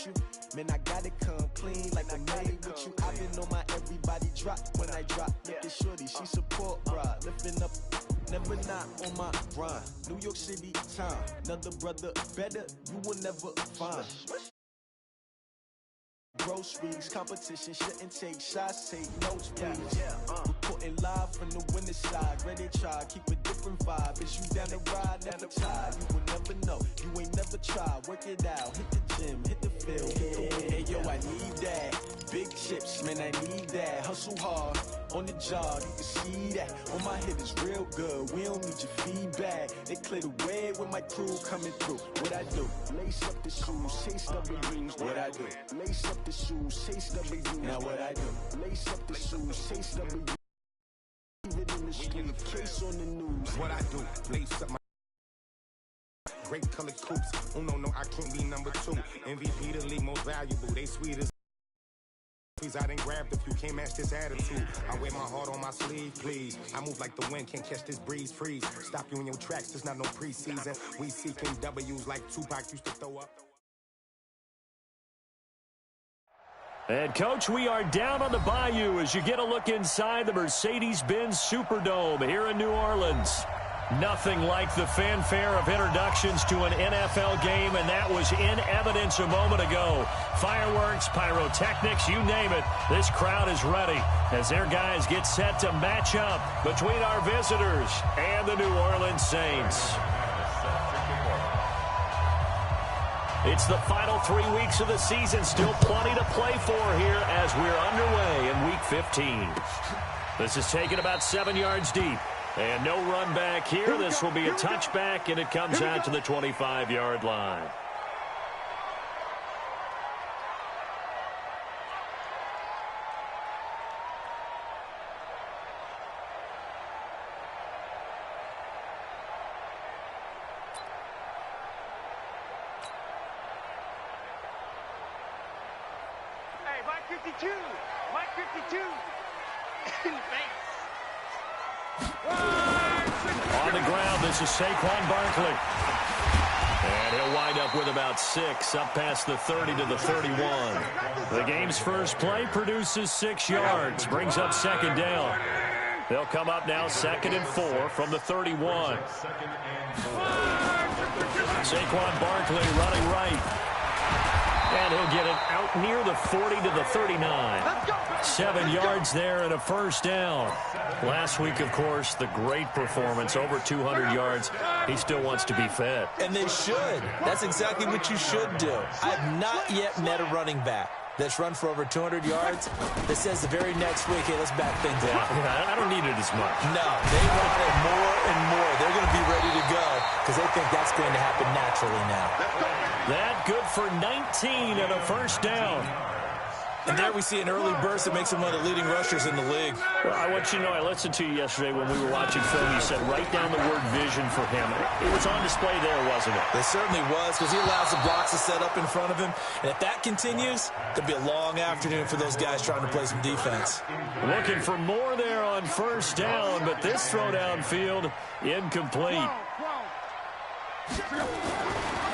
with you. Man, I got it come clean like I made with you. I've been on my everybody drop when I drop. Look at shorty, she support bride. Lifting up, never not on my grind. New York City time, another brother better, you will never find. Groceries, competition, shouldn't take shots, take notes, please. Reporting live from the winner's side, ready to try, keep a different vibe. Is you down the ride, never tired, you will never know. You ain't never tried, work it out, hit the gym, hit the field, hit the win. Hey yo, I need that, big chips, man, I need that. Hustle hard, on the job, you can see that. On my hit is real good, we don't need your feedback. They clear the way with my crew coming through. What I do? Lace up the shoes, chase W's. What I do? Lace up the shoes, chase W's. Now what I do? Lace up the shoes, chase W's. Leave it in the street, case on the news. What I do? Lace up my great colored coops. Oh no, I can't be number 2. MVP the league most valuable. They sweet as I done grabbed if you can't match this attitude. I wear my heart on my sleeve, please. I move like the wind, can't catch this breeze, freeze. Stop you in your tracks, there's not no preseason. We seeking W's like Tupac used to throw up. And, Coach, we are down on the bayou as you get a look inside the Mercedes-Benz Superdome here in New Orleans. Nothing like the fanfare of introductions to an NFL game, and that was in evidence a moment ago. Fireworks, pyrotechnics, you name it. This crowd is ready as their guys get set to match up between our visitors and the New Orleans Saints. It's the final 3 weeks of the season. Still plenty to play for here as we're underway in Week 15. This is taken about 7 yards deep. And no run back here. This will be a touchback, and it comes out to the 25-yard line. Hey, Mike 52. Mike 52. In the face. On the ground, this is Saquon Barkley. And he'll wind up with about 6, up past the 30 to the 31. The game's first play produces 6 yards, brings up second down. They'll come up now 2nd and 4 from the 31. Saquon Barkley running right. And he'll get it out near the 40 to the 39. 7 yards there and a first down. Last week, of course, the great performance, over 200 yards. He still wants to be fed. And they should. That's exactly what you should do. I have not yet met a running back that's run for over 200 yards that says the very next week, hey, let's back things up. Yeah, I don't need it as much. No, they want it more and more. They're going to be ready to go because they think that's going to happen naturally now. That good for 19 and a first down. And there we see an early burst that makes him one of the leading rushers in the league. Well, I want you to know, I listened to you yesterday when we were watching film. You said write down the word vision for him. It was on display there, wasn't it? It certainly was, because he allows the blocks to set up in front of him. And if that continues, it could be a long afternoon for those guys trying to play some defense. Looking for more there on first down, but this throw downfield incomplete.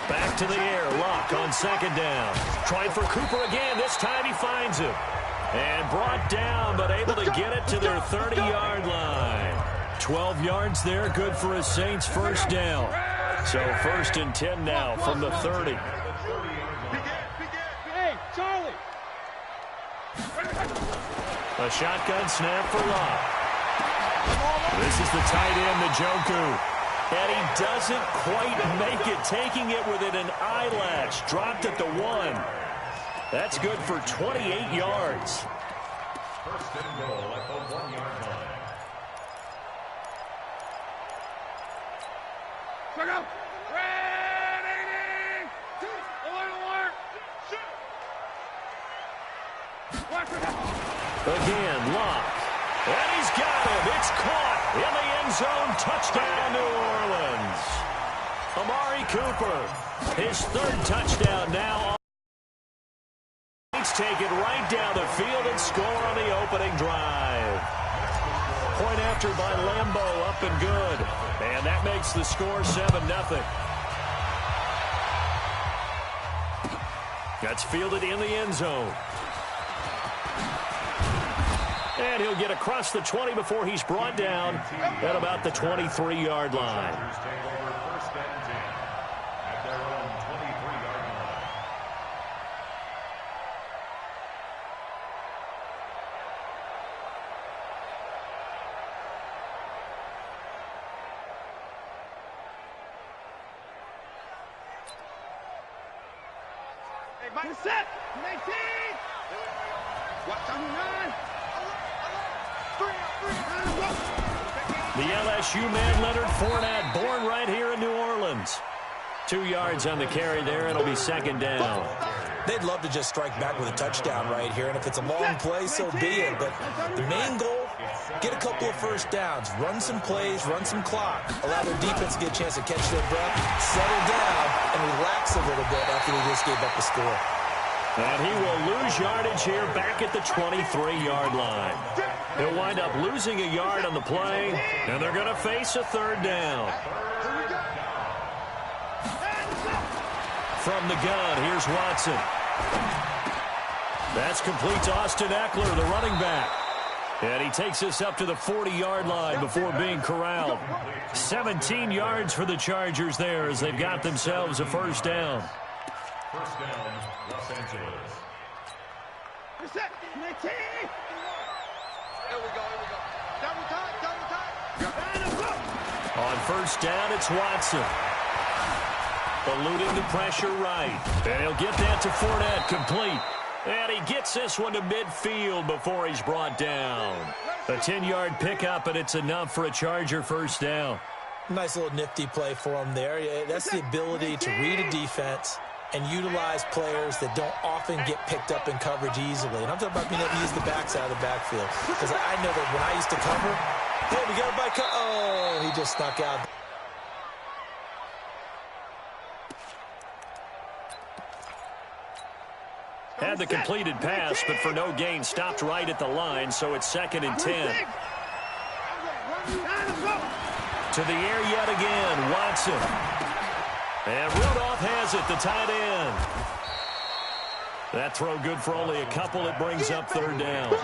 Back to the air, Luck on second down. Trying for Cooper again. This time he finds him. And brought down, but able to get it to their 30-yard line. 12 yards there, good for a Saints first down. So 1st and 10 now from the 30. Hey, Charlie. A shotgun snap for Luck. This is the tight end, Njoku. And he doesn't quite make it, taking it within an eyelash. Dropped at the 1. That's good for 28 yards. First and goal at the 1-yard line. Check out. Ready. Alert. Again, Luck. And he's got it. It's caught in the end zone. Touchdown, New Orleans. Amari Cooper, his 3rd touchdown now. Saints take it right down the field and score on the opening drive. Point after by Lambeau, up and good. And that makes the score 7-0. That's fielded in the end zone. And he'll get across the 20 before he's brought down at about the 23-yard line. Set. 19. Watch on the run. The LSU man, Leonard Fournette, born right here in New Orleans. 2 yards on the carry there, and it'll be second down. They'd love to just strike back with a touchdown right here, and if it's a long play, so be it. But the main goal, get a couple of first downs, run some plays, run some clock, allow their defense to get a chance to catch their breath, settle down, and relax a little bit after they just gave up the score. And he will lose yardage here back at the 23-yard line. He'll wind up losing a yard on the play, and they're going to face a third down. From the gun, here's Watson. That's complete to Austin Eckler, the running back. And he takes us up to the 40-yard line before being corralled. 17 yards for the Chargers there as they've got themselves a first down. First down, Los Angeles. Reset. 19. Here we go. Double time. On first down, it's Watson. Eluding the pressure right. And he'll get that to Fournette, complete. And he gets this one to midfield before he's brought down. A 10-yard pickup, and it's enough for a Charger first down. Nice little nifty play for him there. That's the ability to read a defense and utilize players that don't often get picked up in coverage easily. And I'm talking about being able to use the backs out of the backfield. Because I know that when I used to cover, hey, we got a bike. Oh, he just snuck out. Had the completed pass, but for no gain, stopped right at the line, so it's 2nd and 10. To the air yet again, Watson. And Rudolph has it, the tight end. That throw good for only a couple. It brings up third down.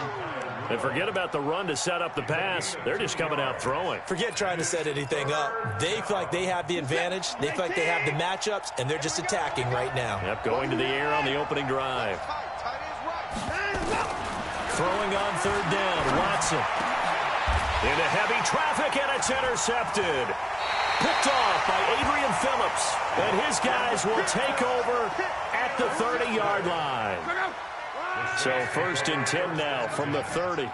And forget about the run to set up the pass. They're just coming out throwing. Forget trying to set anything up. They feel like they have the advantage. They feel like they have the matchups, and they're just attacking right now. Yep, going to the air on the opening drive. Throwing on third down, Watson. Into heavy traffic, and it's intercepted. Picked off by Adrian Phillips. And his guys will take over at the 30-yard line. So 1st and 10 now from the 30.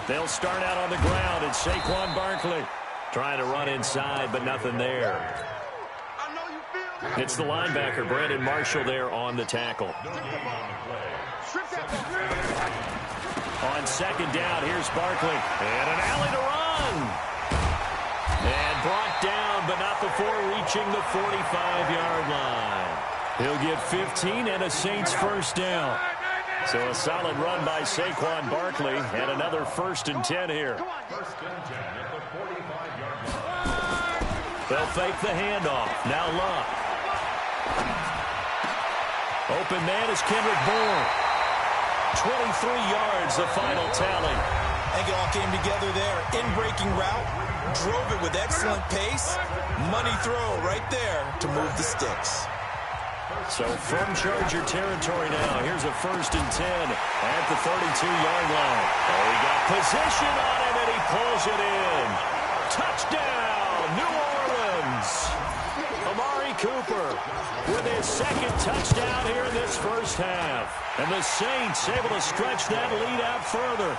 They'll start out on the ground, and Saquon Barkley trying to run inside, but nothing there. It's the linebacker, Brandon Marshall, there on the tackle. On second down, here's Barkley. And an alley to run. And brought down, but not before reaching the 45-yard line. He'll get 15 and a Saints first down. So a solid run by Saquon Barkley and another 1st and 10 here. First and 10 at the 45-yard line. They'll fake the handoff. Now Luck. Open man is Kendrick Bourne. 23 yards, the final tally. I think it all came together there. In-breaking route, drove it with excellent pace. Money throw right there to move the sticks. So from Charger territory now, here's a 1st and 10 at the 32-yard line. Oh, he got position on him, and he pulls it in. Touchdown, New Orleans. Amari Cooper with his 2nd touchdown here in this first half. And the Saints able to stretch that lead out further.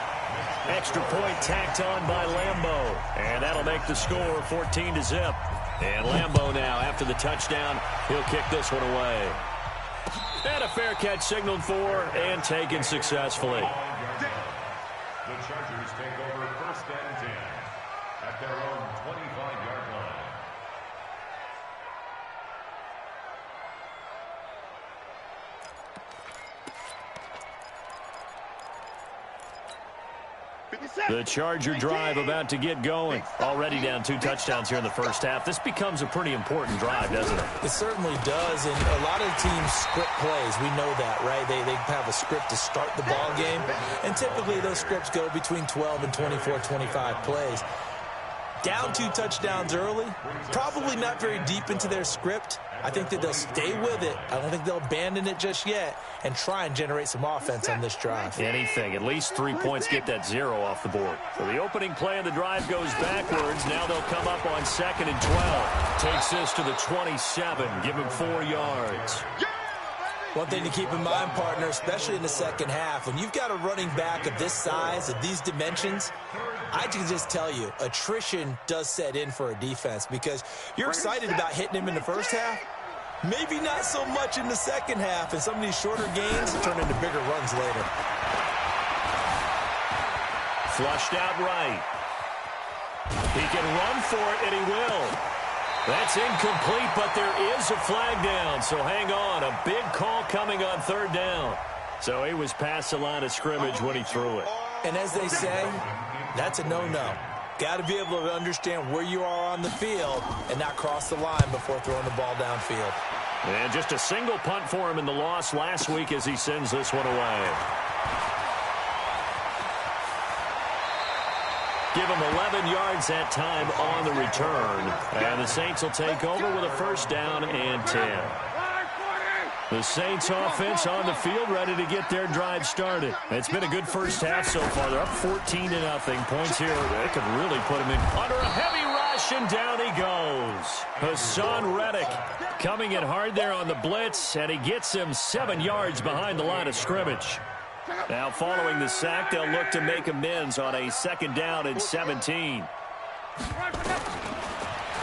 Extra point tacked on by Lambeau. And that'll make the score 14-0. And Lambeau now, after the touchdown, he'll kick this one away. And a fair catch signaled for and taken successfully. The Chargers take over 1st and 10 at their own 25-yard line. The Charger drive about to get going. Already down 2 touchdowns here in the first half. This becomes a pretty important drive, doesn't it? It certainly does, and a lot of teams script plays. We know that, right? They have a script to start the ball game, and typically those scripts go between 12 and 24, 25 plays. Down 2 touchdowns early, probably not very deep into their script. I think that they'll stay with it. I don't think they'll abandon it just yet and try and generate some offense on this drive. Anything. At least 3 points, get that 0 off the board. So the opening play of the drive goes backwards. Now they'll come up on 2nd and 12. Takes this to the 27. Give him 4 yards. One thing to keep in mind, partner, especially in the second half, when you've got a running back of this size, of these dimensions, I can just tell you, attrition does set in for a defense because you're excited about hitting him in the first half. Maybe not so much in the second half, and some of these shorter gains turn into bigger runs later. Flushed out right. He can run for it, and he will. That's incomplete, but there is a flag down, so hang on. A big call coming on 3rd down. So he was past the line of scrimmage when he threw it. And as they say, that's a no-no. Got to be able to understand where you are on the field and not cross the line before throwing the ball downfield. And just a single punt for him in the loss last week as he sends this one away. Give him 11 yards that time on the return. And the Saints will take over with a 1st down and 10. The Saints offense on the field ready to get their drive started. It's been a good first half so far. They're up 14-0. Points here. They could really put him in under a heavy rush, and down he goes. Hassan Reddick coming in hard there on the blitz, and he gets him 7 yards behind the line of scrimmage. Now following the sack, they'll look to make amends on a 2nd down and 17.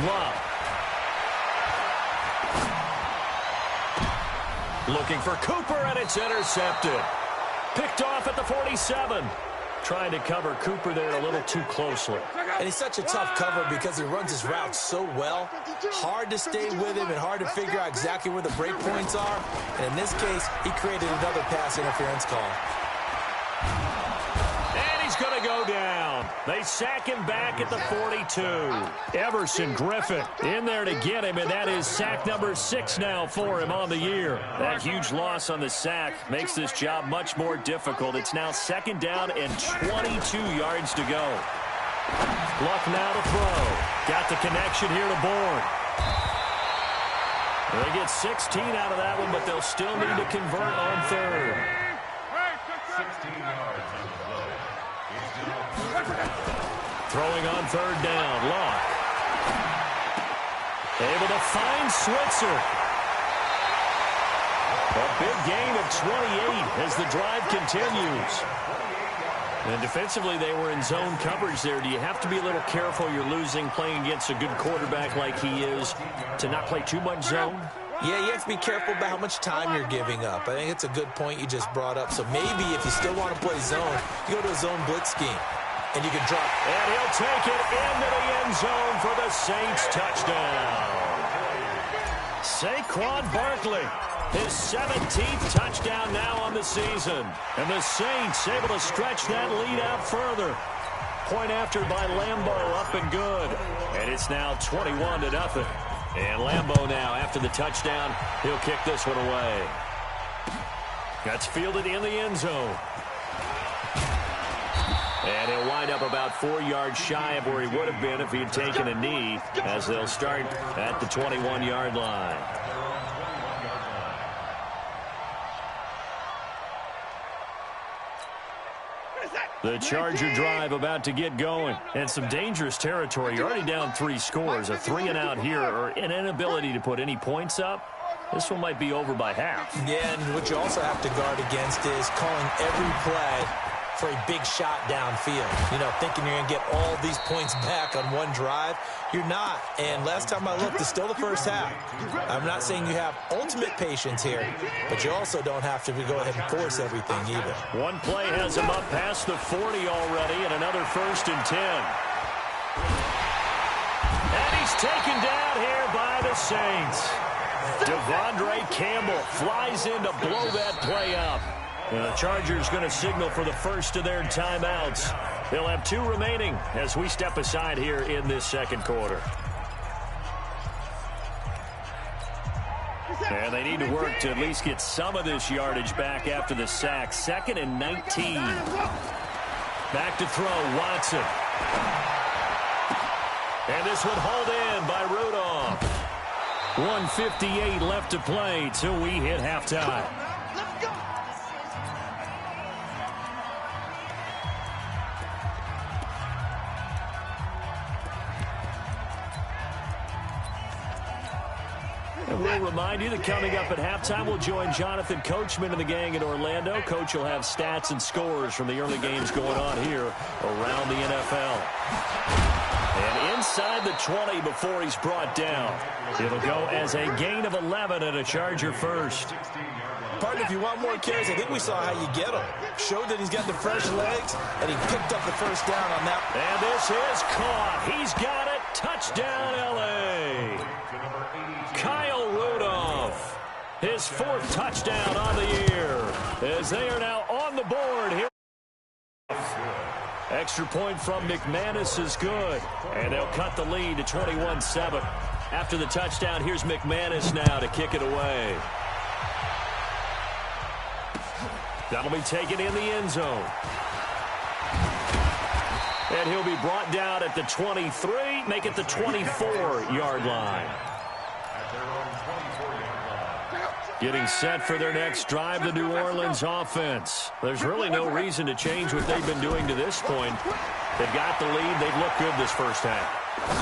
Wow. Looking for Cooper, and it's intercepted. Picked off at the 47. Trying to cover Cooper there a little too closely. And he's such a tough cover because he runs his route so well. Hard to stay with him and hard to figure out exactly where the break points are. And in this case, he created another pass interference call. And he's going to go down. They sack him back at the 42. Everson Griffin in there to get him, and that is sack number 6 now for him on the year. That huge loss on the sack makes this job much more difficult. It's now 2nd down and 22 yards to go. Luck now to throw. Got the connection here to Bourne. They get 16 out of that one, but they'll still need to convert on 3rd. 16 yards on the play. Throwing on 3rd down. Luck. Able to find Switzer. A big gain of 28 as the drive continues. And defensively, they were in zone coverage there. Do you have to be a little careful? You're losing playing against a good quarterback like he is to not play too much zone? Yeah, you have to be careful about how much time you're giving up. I think it's a good point you just brought up. So maybe if you still want to play zone, you go to a zone blitz scheme, and you can drop. And he'll take it into the end zone for the Saints touchdown. Saquon Barkley, his 17th touchdown now on the season. And the Saints able to stretch that lead out further. Point after by Lambeau, up and good. And it's now 21-0. And Lambeau now, after the touchdown, he'll kick this one away. That's fielded in the end zone. And he'll wind up about 4 yards shy of where he would have been if he had taken a knee, as they'll start at the 21-yard line. The Charger drive about to get going. And some dangerous territory. You're already down 3 scores. A 3-and-out here, or an inability to put any points up. This one might be over by half. Yeah, and what you also have to guard against is calling every play for a big shot downfield. You know, thinking you're going to get all these points back on one drive. You're not. And last time I looked, it's still the first half. I'm not saying you have ultimate patience here, but you also don't have to go ahead and force everything either. One play has him up past the 40 already, and another 1st and 10. And he's taken down here by the Saints. Devondre Campbell flies in to blow that play up. The Chargers going to signal for the first of their timeouts. They'll have 2 remaining as we step aside here in this second quarter. And they need to work to at least get some of this yardage back after the sack. 2nd and 19. Back to throw, Watson. And this one hauled in by Rudolph. 1:58 left to play till we hit halftime. And we'll remind you that coming up at halftime, we'll join Jonathan Coachman and the gang in Orlando. Coach will have stats and scores from the early games going on here around the NFL. And inside the 20 before he's brought down. It'll go as a gain of 11 and a Charger first. Partner, if you want more carries, I think we saw how you get him. Showed that he's got the fresh legs, and he picked up the first down on that. And this is caught. He's got it. Touchdown, L.A. Kyle Rudolph, his 4th touchdown on the year, as they are now on the board here. Extra point from McManus is good, and they'll cut the lead to 21-7. After the touchdown, here's McManus now to kick it away. That'll be taken in the end zone. And he'll be brought down at the 23, make it the 24-yard line. Getting set for their next drive, the New Orleans offense. There's really no reason to change what they've been doing to this point. They've got the lead. They've looked good this first half.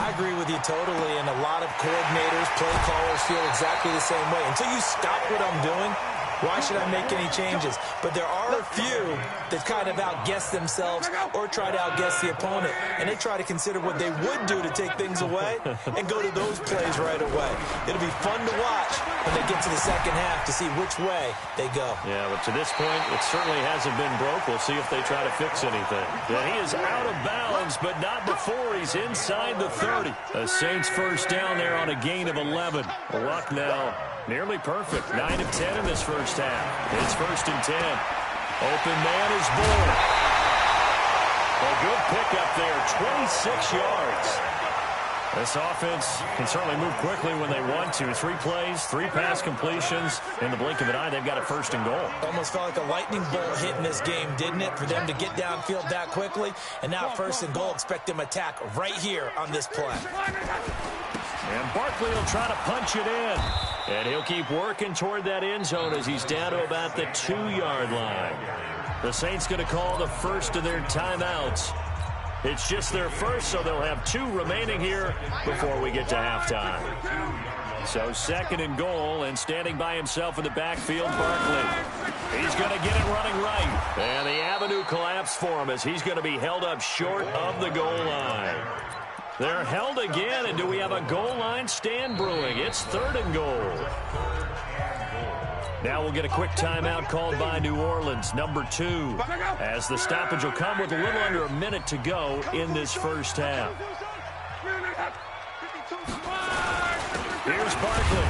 I agree with you totally, and a lot of coordinators, play callers feel exactly the same way. Until you stop what I'm doing, why should I make any changes? But there are a few that kind of outguess themselves or try to outguess the opponent. And they try to consider what they would do to take things away and go to those plays right away. It'll be fun to watch when they get to the second half to see which way they go. Yeah, but to this point, it certainly hasn't been broke. We'll see if they try to fix anything. Yeah, he is out of bounds, but not before he's inside the 30. The Saints first down there on a gain of 11. Luck now. Nearly perfect. 9 of 10 in this first half. It's 1st and 10. Open man is born. A good pickup there. 26 yards. This offense can certainly move quickly when they want to. 3 plays, 3 pass completions. In the blink of an eye, they've got a 1st and goal. Almost felt like a lightning bolt hit in this game, didn't it? For them to get downfield that quickly. And now 1st and goal. Expect them to attack right here on this play. And Barkley will try to punch it in. And he'll keep working toward that end zone as he's down to about the 2-yard line. The Saints going to call the first of their timeouts. It's just their first, so they'll have 2 remaining here before we get to halftime. So 2nd and goal, and standing by himself in the backfield, Barkley. He's going to get it running right. And the avenue collapsed for him as he's going to be held up short of the goal line. They're held again, and do we have a goal line stand brewing? It's 3rd and goal. Now we'll get a quick timeout called by New Orleans, number 2, as the stoppage will come with a little under a minute to go in this first half. Here's Barkley.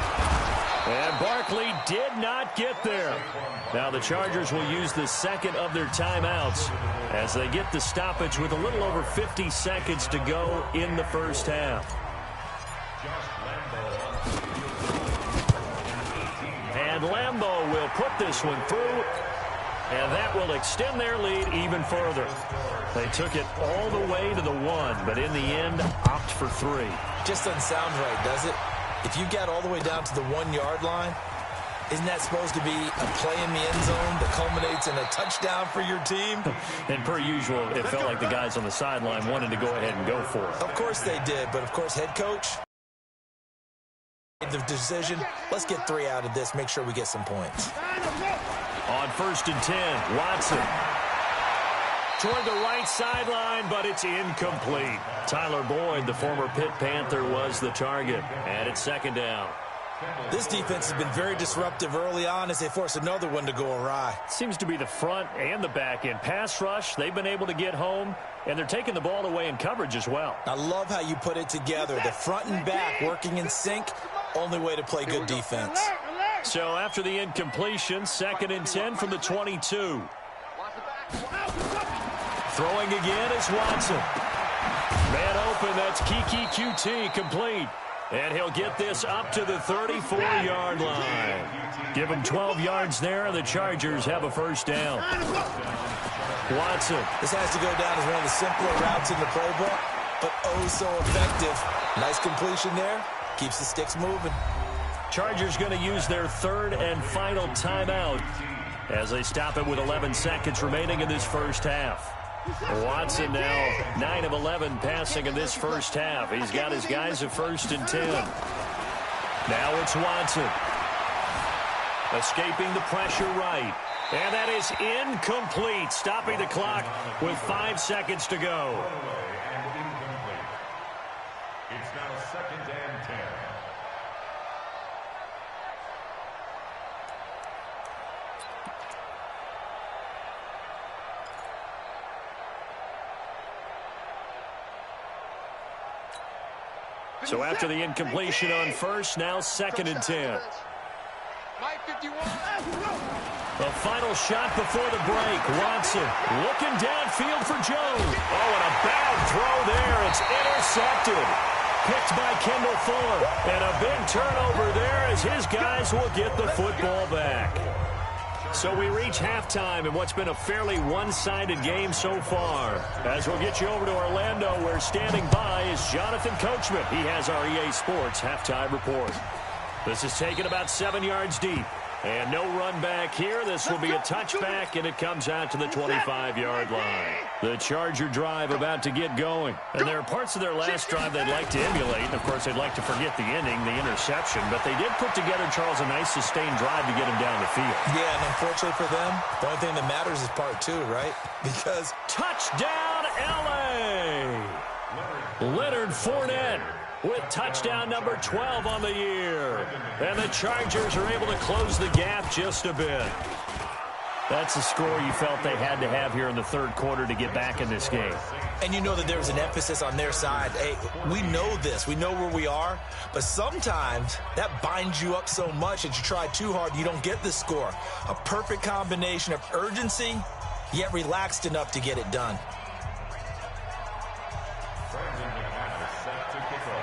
And Barkley did not get there. Now the Chargers will use the 2nd of their timeouts as they get the stoppage with a little over 50 seconds to go in the first half. And Lambeau will put this one through, and that will extend their lead even further. They took it all the way to the 1, but in the end, opt for 3. Just doesn't sound right, does it? If you get all the way down to the 1-yard line, isn't that supposed to be a play in the end zone that culminates in a touchdown for your team? And per usual, it felt like the guys on the sideline wanted to go ahead and go for it. Of course they did, but of course head coach made the decision. Let's get 3 out of this, make sure we get some points. On 1st and 10, Watson. Toward the right sideline, but it's incomplete. Tyler Boyd, the former Pitt Panther, was the target. And it's 2nd down. This defense has been very disruptive early on as they force another one to go awry. Seems to be the front and the back end. Pass rush, they've been able to get home, and they're taking the ball away in coverage as well. I love how you put it together. The front and back working in sync, only way to play good defense. So after the incompletion, 2nd and 10 from the 22. Throwing again is Watson. Man open, that's Kiki QT complete. And he'll get this up to the 34-yard line. Give him 12 yards there, and the Chargers have a first down. Watson. This has to go down as one of the simpler routes in the playbook, but oh so effective. Nice completion there. Keeps the sticks moving. Chargers going to use their third and final timeout as they stop it with 11 seconds remaining in this first half. Watson now 9 of 11 passing in this first half. He's got his guys at 1st and 10. Now it's Watson. Escaping the pressure right. And that is incomplete. Stopping the clock with 5 seconds to go. It's now 2nd and 10. So after the incompletion on first, now 2nd and 10. The final shot before the break. Watson looking downfield for Jones. Oh, and a bad throw there. It's intercepted. Picked by Kendall Fuller. And a big turnover there as his guys will get the football back. So we reach halftime in what's been a fairly one-sided game so far. As we'll get you over to Orlando, where standing by is Jonathan Coachman. He has our EA Sports halftime report. This is taken about 7 yards deep. And no run back here. This will be a touchback, and it comes out to the 25-yard line. The Charger drive about to get going. And there are parts of their last drive they'd like to emulate. And, of course, they'd like to forget the ending, the interception. But they did put together, Charles, a nice sustained drive to get him down the field. Yeah, and unfortunately for them, the only thing that matters is part 2, right? Because touchdown, L.A. Leonard Fournette with touchdown number 12 on the year. And the Chargers are able to close the gap just a bit. That's a score you felt they had to have here in the third quarter to get back in this game. And you know that there's an emphasis on their side. Hey, we know this. We know where we are. But sometimes that binds you up so much that you try too hard, you don't get the score. A perfect combination of urgency, yet relaxed enough to get it done.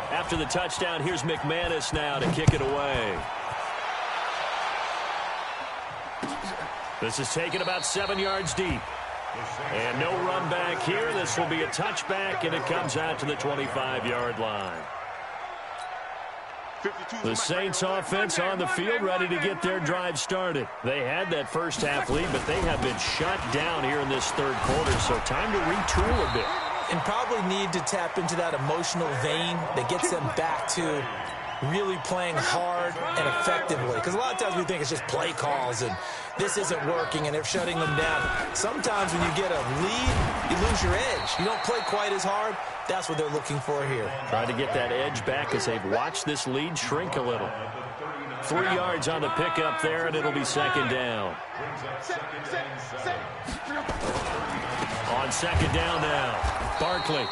After the touchdown, here's McManus now to kick it away. This is taken about 7 yards deep. And no run back here. This will be a touchback, and it comes out to the 25-yard line. The Saints offense on the field, ready to get their drive started. They had that first half lead, but they have been shut down here in this third quarter, so time to retool a bit. And probably need to tap into that emotional vein that gets them back to really playing hard and effectively. Because a lot of times we think it's just play calls and this isn't working and they're shutting them down. Sometimes when you get a lead, you lose your edge. You don't play quite as hard. That's what they're looking for here. Trying to get that edge back as they've watched this lead shrink a little. 3 yards on the pickup there, and it'll be second down. On second down now. Barkley,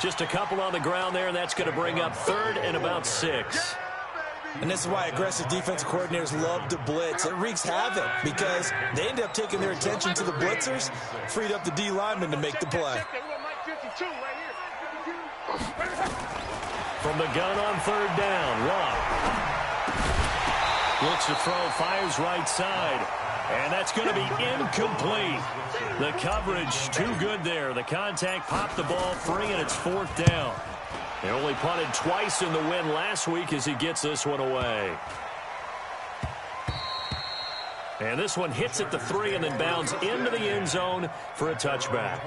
just a couple on the ground there, and that's going to bring up third and about 6. And this is why aggressive defensive coordinators love to blitz. It wreaks havoc because they end up taking their attention to the blitzers, freed up the D lineman to make the play. From the gun on third down, Watt looks to throw, fires right side. And that's going to be incomplete. The coverage too good there. The contact popped the ball free, and it's fourth down. They only punted twice in the win last week as he gets this one away. And this one hits at the 3 and then bounds into the end zone for a touchback.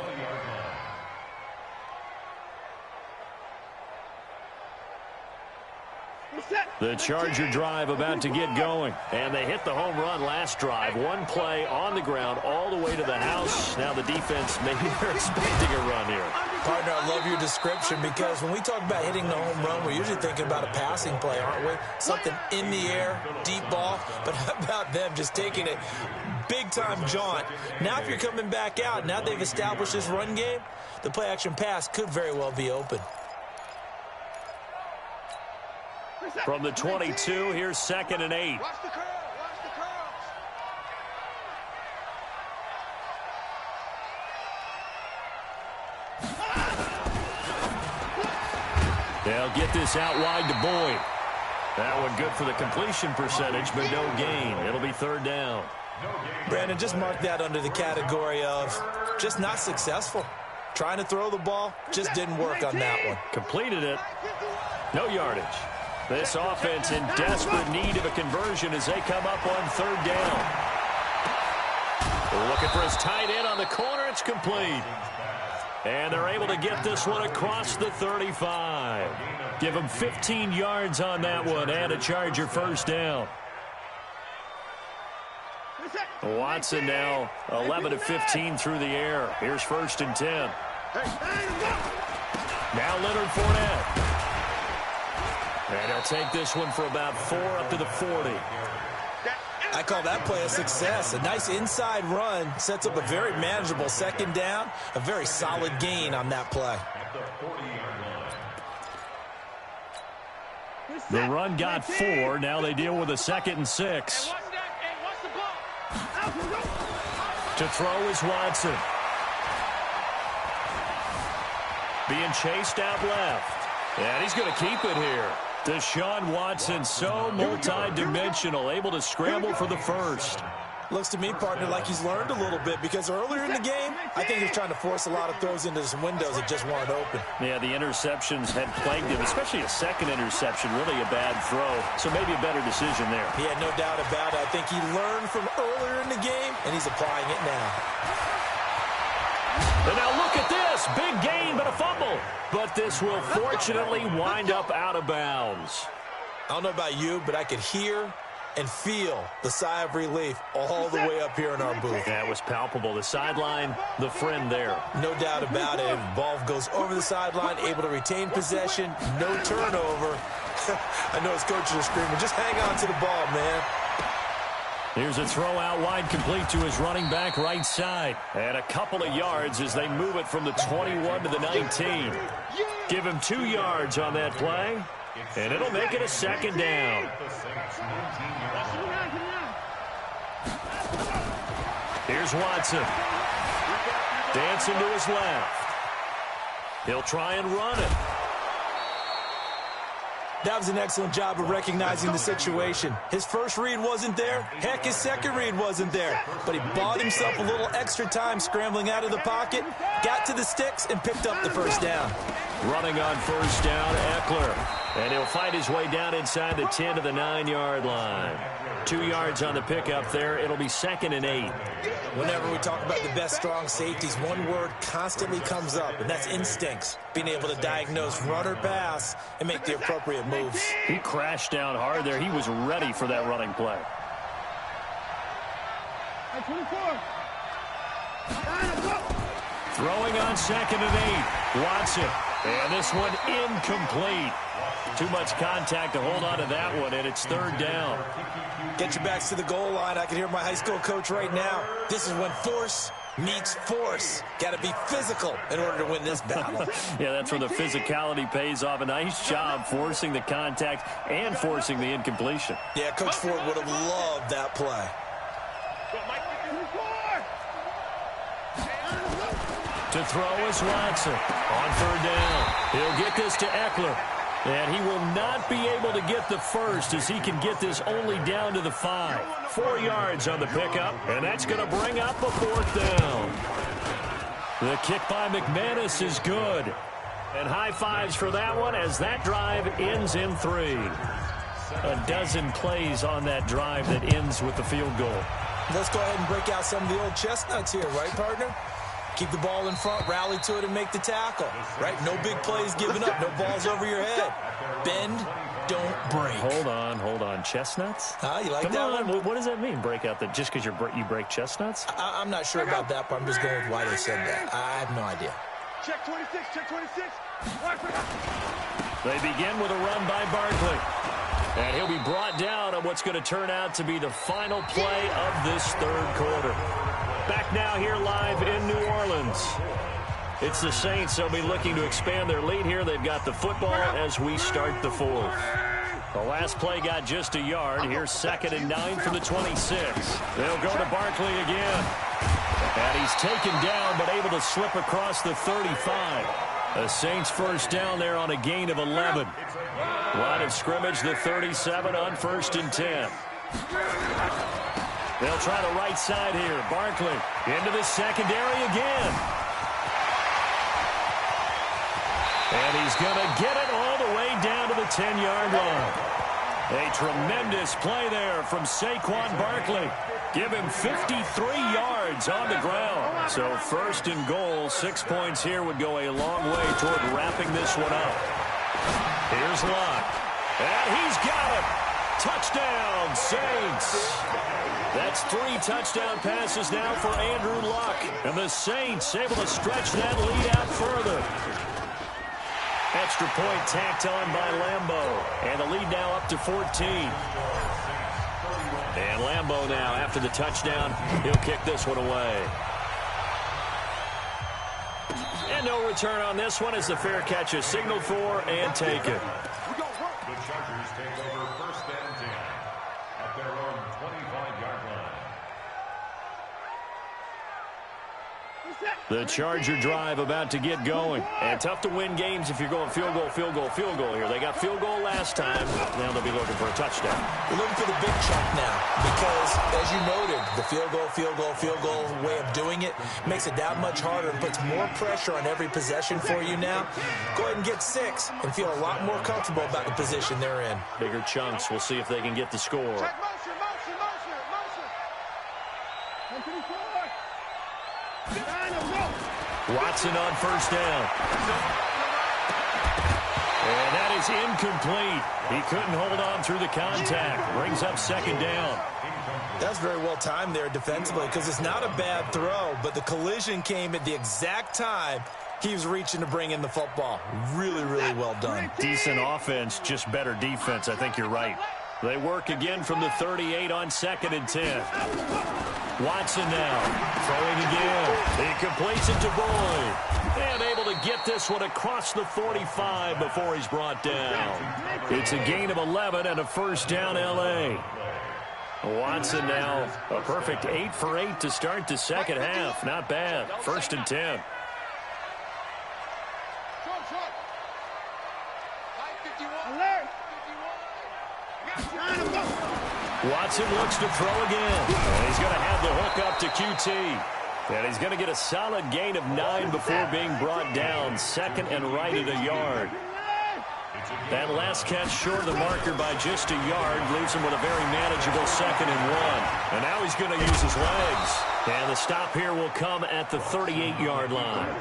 The Charger drive about to get going. And they hit the home run last drive. One play on the ground all the way to the house. Now the defense, maybe they're expecting a run here. Partner, I love your description because when we talk about hitting the home run, we're usually thinking about a passing play, aren't we? Something in the air, deep ball. But how about them just taking it big-time jaunt? Now if you're coming back out, now they've established this run game, the play-action pass could very well be open. From the 22, here's second and 8. Watch the curl. Watch the curls. They'll get this out wide to Boyd. That one good for the completion percentage, but no gain. It'll be third down. Brandon, just mark that under the category of just not successful. Trying to throw the ball, just didn't work on that one. Completed it. No yardage. This offense in desperate need of a conversion as they come up on third down. They're looking for his tight end on the corner. It's complete. And they're able to get this one across the 35. Give him 15 yards on that one and a Charger first down. Watson now 11 of 15 through the air. Here's 1st and 10. Now Leonard Fournette. And he'll take this one for about 4 up to the 40. I call that play a success. A nice inside run sets up a very manageable 2nd down. A very solid gain on that play. The run got 4. Now they deal with a 2nd and 6. To throw is Watson. Being chased out left. And he's going to keep it here. Deshaun Watson, so multi-dimensional, able to scramble for the first. Looks to me, partner, like he's learned a little bit because earlier in the game, I think he was trying to force a lot of throws into some windows that just weren't open. Yeah, the interceptions had plagued him, especially a second interception, really a bad throw. So maybe a better decision there. He had no doubt about it. I think he learned from earlier in the game, and he's applying it now. And now look at this. Big gain, but a fumble. But this will fortunately wind up out of bounds. I don't know about you, but I could hear and feel the sigh of relief all the way up here in our booth. That was palpable. The sideline, the friend there. No doubt about it. Ball goes over the sideline, able to retain possession, no turnover. I know his coaches are screaming, just hang on to the ball, man. Here's a throw out wide, complete to his running back right side. And a couple of yards as they move it from the 21 to the 19. Give him 2 yards on that play, and it'll make it a 2nd down. Here's Watson. Dancing to his left. He'll try and run it. That was an excellent job of recognizing the situation. His first read wasn't there. Heck, his second read wasn't there. But he bought himself a little extra time scrambling out of the pocket, got to the sticks, and picked up the first down. Running on first down, Eckler. And he'll fight his way down inside the 10 to the 9-yard line. 2 yards on the pickup there. It'll be 2nd and 8. Whenever we talk about the best strong safeties, one word constantly comes up, and that's instincts. Being able to diagnose run or pass and make the appropriate moves. He crashed down hard there. He was ready for that running play. Throwing on 2nd and 8. Watson. And this one incomplete. Too much contact to hold on to that one, and it's 3rd down. Get your backs to the goal line. I can hear my high school coach right now. This is when force meets force. Got to be physical in order to win this battle. Yeah, that's where the physicality pays off. A nice job forcing the contact and forcing the incompletion. Yeah, Coach Ford would have loved that play. To throw is Watson on 3rd down. He'll get this to Eckler. And he will not be able to get the first as he can get this only down to the 5. 4 yards on the pickup, and that's going to bring up a 4th down. The kick by McManus is good. And high fives for that one as that drive ends in 3. A dozen plays on that drive that ends with the field goal. Let's go ahead and break out some of the old chestnuts here, right, partner? Keep the ball in front, rally to it, and make the tackle. Right? No big plays given up, no balls over your head. Bend, don't break. Hold on. Chestnuts? You like Come that on. one? What does that mean, break out? Just because you break chestnuts? I'm not sure about that, but I'm just going with why they said that. I have no idea. Check 26, check 26. They begin with a run by Barkley. And he'll be brought down on what's going to turn out to be the final play of this 3rd quarter. Back now here live in New Orleans. It's the Saints. They'll be looking to expand their lead here. They've got the football as we start the 4th. The last play got just a yard. Here's 2nd and 9 from the 26. They'll go to Barkley again. And he's taken down but able to slip across the 35. The Saints first down there on a gain of 11. Line of scrimmage, the 37 on 1st and 10. They'll try the right side here. Barkley into the secondary again. And he's going to get it all the way down to the 10-yard line. A tremendous play there from Saquon Barkley. Give him 53 yards on the ground. So 1st and goal, 6 points here would go a long way toward wrapping this one up. Here's Luck. And he's got it. Touchdown, Saints. That's 3 touchdown passes now for Andrew Luck. And the Saints able to stretch that lead out further. Extra point tacked on by Lambeau. And the lead now up to 14. And Lambeau now, after the touchdown, he'll kick this one away. And no return on this one as the fair catch is signaled for and taken. The Chargers take over 1st and 10 at their own 25-yard line. The Charger drive about to get going. And tough to win games if you're going field goal, field goal, field goal here. They got field goal last time. Now they'll be looking for a touchdown. We're looking for the big chunk now because, as you noted, the field goal way of doing it makes it that much harder and puts more pressure on every possession for you now. Go ahead and get 6 and feel a lot more comfortable about the position they're in. Bigger chunks. We'll see if they can get the score. Check motion. Watson on 1st down. And that is incomplete. He couldn't hold on through the contact. Brings up 2nd down. That's very well timed there defensively because it's not a bad throw, but the collision came at the exact time he was reaching to bring in the football. Really, really well done. Decent offense, just better defense. I think you're right. They work again from the 38 on 2nd and 10. Watson now throwing again. He completes it to Boyd. And able to get this one across the 45 before he's brought down. It's a gain of 11 and a 1st down L.A. Watson now a perfect 8 for 8 to start the 2nd half. Not bad. 1st and 10. Watson looks to throw again. And he's going to have the hook up to QT. And he's going to get a solid gain of 9 before being brought down. 2nd and right at a yard. That last catch short of the marker by just a yard leaves him with a very manageable 2nd and 1. And now he's going to use his legs. And the stop here will come at the 38-yard line.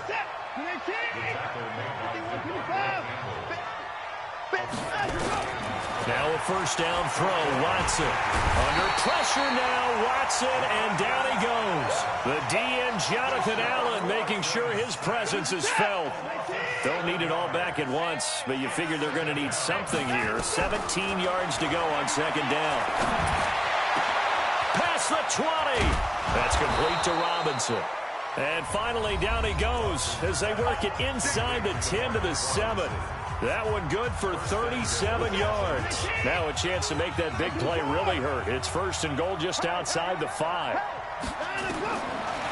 Now a 1st down throw, Watson. Under pressure now, Watson, and down he goes. The DN, Jonathan Allen, making sure his presence is felt. Don't need it all back at once, but you figure they're going to need something here. 17 yards to go on 2nd down. Past the 20. That's complete to Robinson. And finally, down he goes as they work it inside the 10 to the 7. That one good for 37 yards. Now a chance to make that big play really hurt. It's 1st and goal just outside the 5.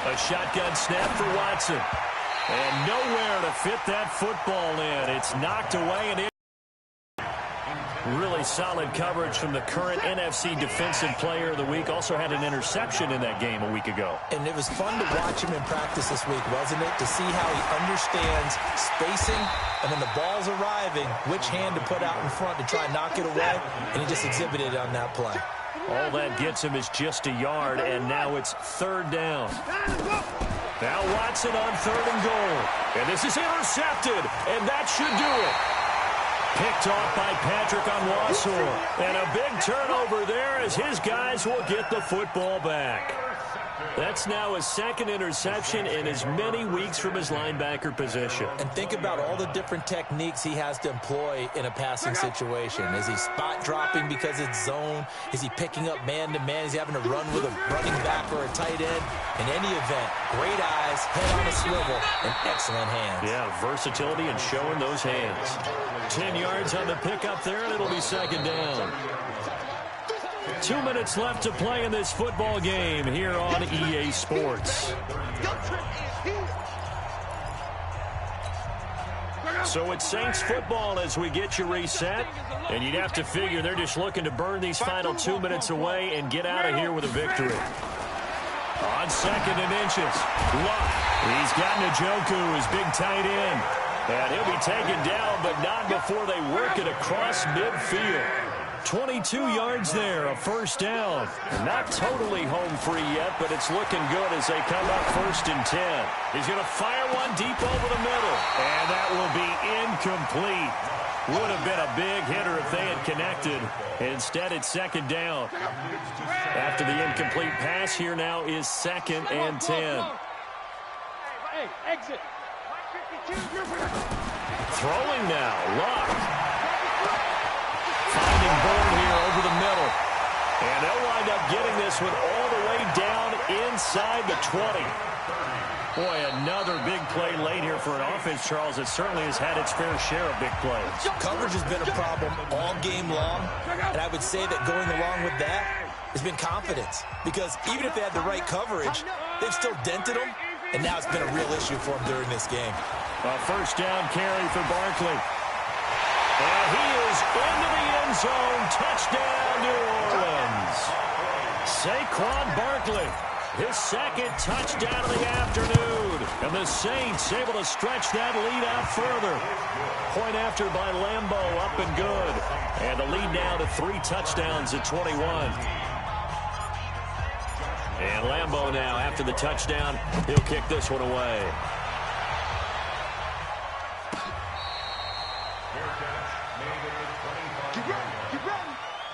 A shotgun snap for Watson. And nowhere to fit that football in. It's knocked away and in. Really solid coverage from the current NFC Defensive Player of the Week. Also had an interception in that game a week ago. And it was fun to watch him in practice this week, wasn't it? To see how he understands spacing, and when the ball's arriving, which hand to put out in front to try and knock it away. And he just exhibited it on that play. All that gets him is just a yard, and now it's 3rd down. Now Watson on 3rd and goal. And this is intercepted, and that should do it. Picked off by Patrick Onwuasor. And a big turnover there as his guys will get the football back. That's now his 2nd interception in as many weeks from his linebacker position. And think about all the different techniques he has to employ in a passing situation. Is he spot dropping because it's zone? Is he picking up man-to-man? Is he having to run with a running back or a tight end? In any event, great eyes, head on a swivel, and excellent hands. Yeah, versatility and showing those hands. 10 yards on the pickup there, and it'll be 2nd down. 2 minutes left to play in this football game here on EA Sports. So it's Saints football as we get you reset. And you'd have to figure they're just looking to burn these final 2 minutes away and get out of here with a victory. On 2nd and inches, Luck. He's got Njoku, his big tight end. And he'll be taken down, but not before they work it across midfield. 22 yards there, a first down. Not totally home free yet, but it's looking good as they come up 1st and 10. He's going to fire one deep over the middle, and that will be incomplete. Would have been a big hitter if they had connected. Instead, it's 2nd down. After the incomplete pass, here now is 2nd and 10. Hey, exit. Throwing now, Luck. Finding Bourne here over the middle. And they'll wind up getting this one all the way down inside the 20. Boy, another big play late here for an offense, Charles, that certainly has had its fair share of big plays. Coverage has been a problem all game long, and I would say that going along with that has been confidence. Because even if they had the right coverage, they've still dented them, and now it's been a real issue for them during this game. A first down carry for Barkley. And he is into the end zone. Touchdown, New Orleans. Saquon Barkley, his 2nd touchdown of the afternoon. And the Saints able to stretch that lead out further. Point after by Lambo, up and good. And the lead now to 3 touchdowns at 21. And Lambo now, after the touchdown, he'll kick this one away.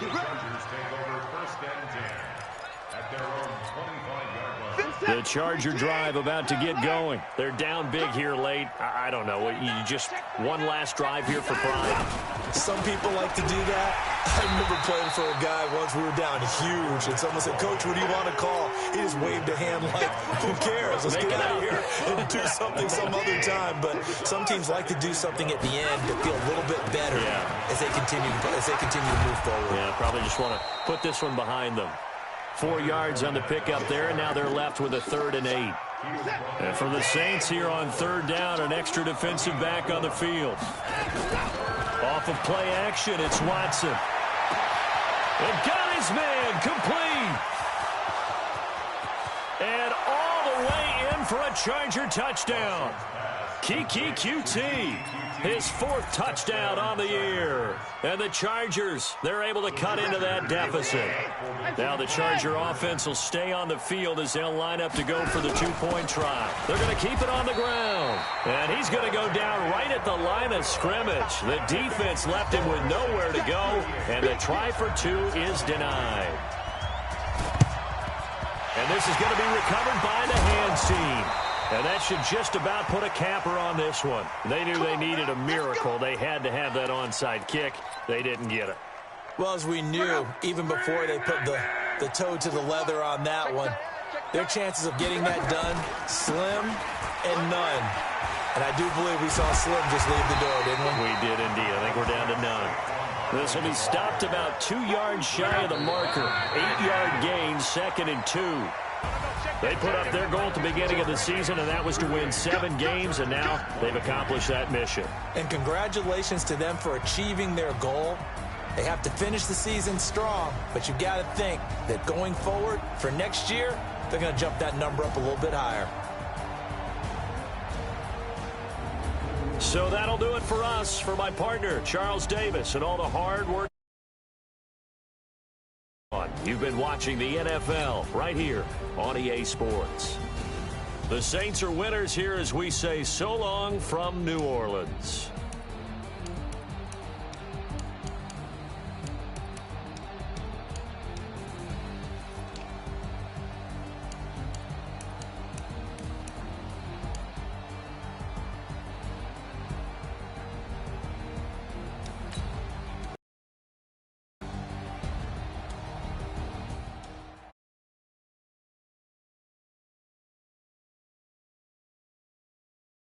The Chargers take over 1st and 10 at their own 25-yard line. The Charger drive about to get going. They're down big here late. I don't know. You just one last drive here for pride. Some people like to do that. I remember playing for a guy once. We were down huge, and someone said, "Coach, what do you want to call?" He just waved a hand like, "Who cares? Let's get out of here and do something some other time." But some teams like to do something at the end to feel a little bit better as they continue to move forward. Yeah, probably just want to put this one behind them. 4 yards on the pickup there, and now they're left with a 3rd and 8. And for the Saints here on 3rd down, an extra defensive back on the field. Off of play action, it's Watson. And got his man complete. And all the way in for a Charger touchdown. Kiki QT, his 4th touchdown on the year. And the Chargers, they're able to cut into that deficit. Now the Charger offense will stay on the field as they'll line up to go for the 2-point try. They're going to keep it on the ground. And he's going to go down right at the line of scrimmage. The defense left him with nowhere to go. And the try for 2 is denied. And this is going to be recovered by the hands team. And that should just about put a capper on this one. They knew they needed a miracle. They had to have that onside kick. They didn't get it. Well, as we knew, even before they put the toe to the leather on that one, their chances of getting that done, slim and none. And I do believe we saw Slim just leave the door, didn't we? We did indeed. I think we're down to none. This will be stopped about 2 yards shy of the marker. 8-yard gain, 2nd and 2. They put up their goal at the beginning of the season, and that was to win 7 games, and now they've accomplished that mission. And congratulations to them for achieving their goal. They have to finish the season strong, but you've got to think that going forward for next year, they're going to jump that number up a little bit higher. So that'll do it for us, for my partner, Charles Davis, and all the hard work. You've been watching the NFL right here on EA Sports. The Saints are winners here as we say so long from New Orleans.